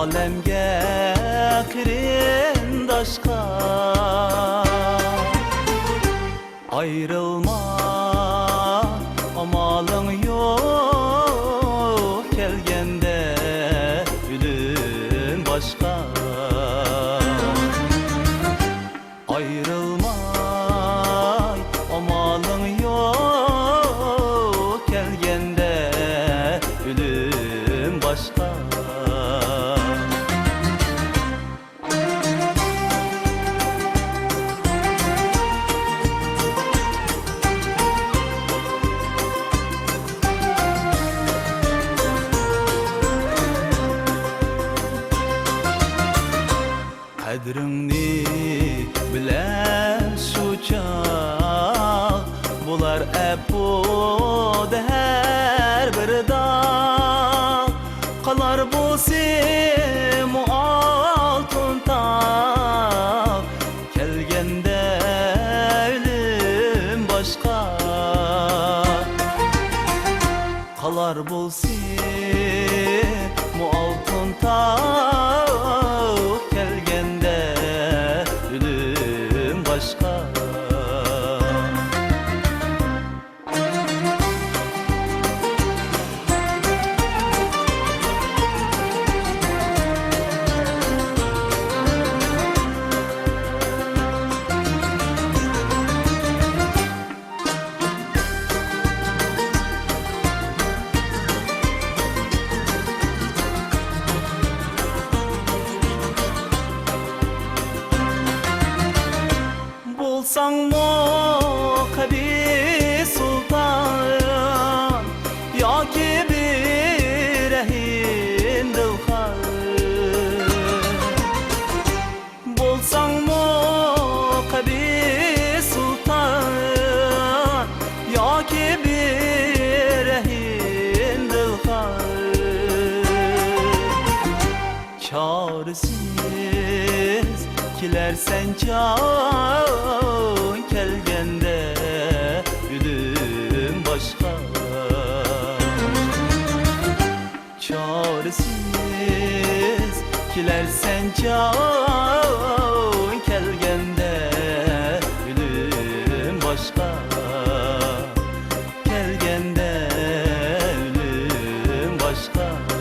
alemge kırindaşka ayrılma amalın yok kelgende ölüm başka ayrılma amalın yok kelgende ölüm başka Kadrini bilen şu çağ bular epo her bir dağ kalar bu simu altın tağ kelgende ölüm başka kalar bu simu altın tağ başka Bulsan mı kabi sultan ya ki bir rehin dilhar Bulsan mı kabi sultan ya ki bir rehin dilhar çaresiz kilersen can kelgende ölüm başka çaresiz kilersen can kelgende ölüm başka kelgende ölüm başka